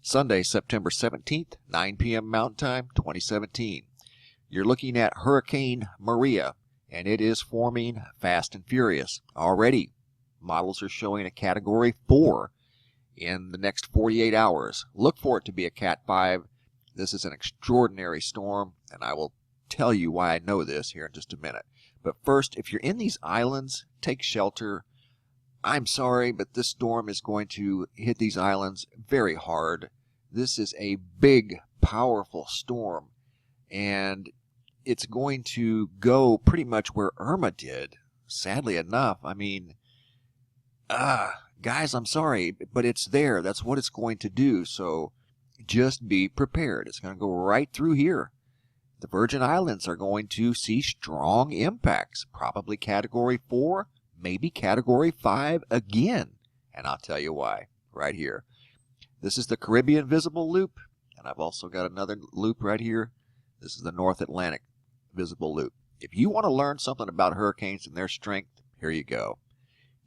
Sunday, September 17th, 9 p.m. Mountain Time, 2017. You're looking at Hurricane Maria, and it is forming fast and furious. Already, models are showing a Category 4 in the next 48 hours. Look for it to be a Cat 5. This is an extraordinary storm, and I will tell you why I know this here in just a minute. But first, if you're in these islands, take shelter. I'm sorry, but this storm is going to hit these islands very hard. This is a big, powerful storm, and it's going to go pretty much where Irma did, sadly enough. I mean, guys, I'm sorry, but it's there. That's what it's going to do, so just be prepared. It's going to go right through here. The Virgin Islands are going to see strong impacts, probably Category 4, maybe Category 5 again. And I'll tell you why right here. This is the Caribbean visible loop, and I've also got another loop right here. This is the North Atlantic visible loop. If you want to learn something about hurricanes and their strength, here you go.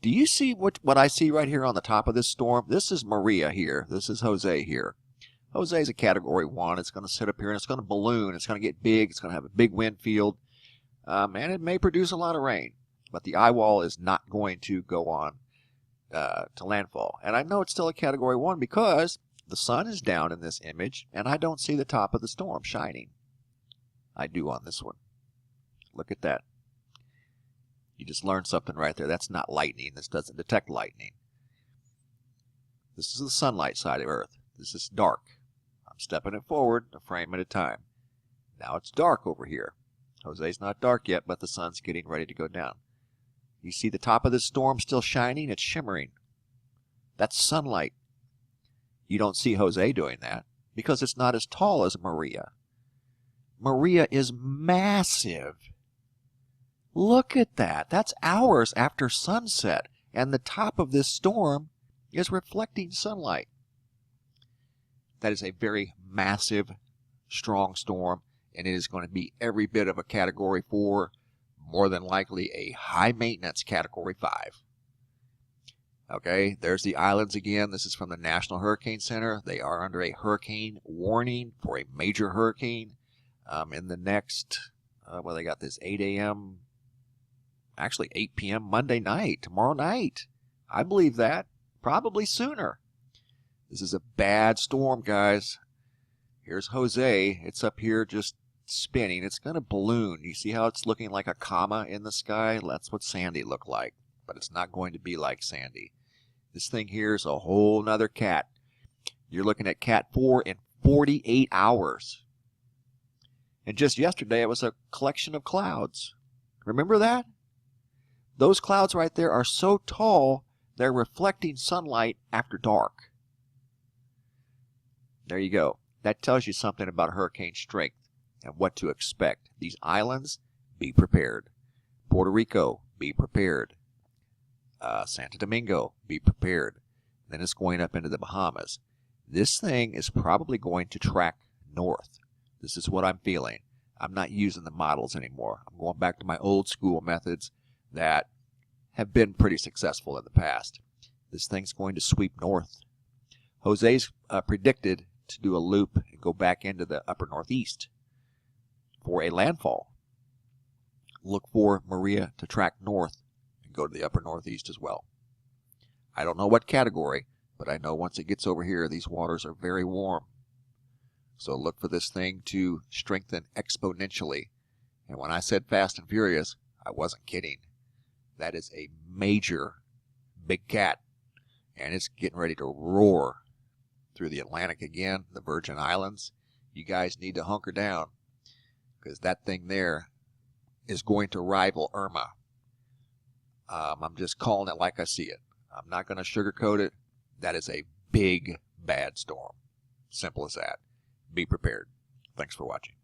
Do you see what I see right here on the top of this storm? This is Maria here. This is Jose here. Jose is a Category 1. It's going to sit up here and it's going to balloon. It's going to get big. It's going to have a big wind field. And it may produce a lot of rain. But the eye wall is not going to go on to landfall. And I know it's still a Category 1 because the sun is down in this image and I don't see the top of the storm shining. I do on this one. Look at that. You just learned something right there. That's not lightning. This doesn't detect lightning. This is the sunlight side of Earth. This is dark. I'm stepping it forward a frame at a time. Now it's dark over here. Jose's not dark yet, but the sun's getting ready to go down. You see the top of this storm still shining? It's shimmering. That's sunlight. You don't see Jose doing that because it's not as tall as Maria. Maria is massive. Look at that. That's hours after sunset, and the top of this storm is reflecting sunlight. That is a very massive, strong storm, and it is going to be every bit of a Category 4, more than likely a high-maintenance Category 5. Okay, there's the islands again. This is from the National Hurricane Center. They are under a hurricane warning for a major hurricane in the next, well, they got this 8 a.m., actually 8 p.m. Monday night, tomorrow night. I believe that, probably sooner. This is a bad storm, guys. Here's Jose. It's up here just spinning. It's going to balloon. You see how it's looking like a comma in the sky? That's what Sandy looked like, but it's not going to be like Sandy. This thing here is a whole nother cat. You're looking at Cat 4 in 48 hours. And just yesterday, it was a collection of clouds. Remember that? Those clouds right there are so tall, they're reflecting sunlight after dark. There you go. That tells you something about hurricane strength and what to expect. These islands, be prepared. Puerto Rico, be prepared. Santo Domingo, be prepared. Then it's going up into the Bahamas. This thing is probably going to track north. This is what I'm feeling. I'm not using the models anymore. I'm going back to my old school methods that have been pretty successful in the past. This thing's going to sweep north. Jose's predicted to do a loop and go back into the upper northeast for a landfall. Look for Maria to track north and go to the upper northeast as well. I don't know what category, but I know once it gets over here, these waters are very warm. So look for this thing to strengthen exponentially. And when I said fast and furious, I wasn't kidding. That is a major big cat, and it's getting ready to roar through the Atlantic again, the Virgin Islands. You guys need to hunker down because that thing there is going to rival Irma. I'm just calling it like I see it. I'm not going to sugarcoat it. That is a big, bad storm. Simple as that. Be prepared. Thanks for watching.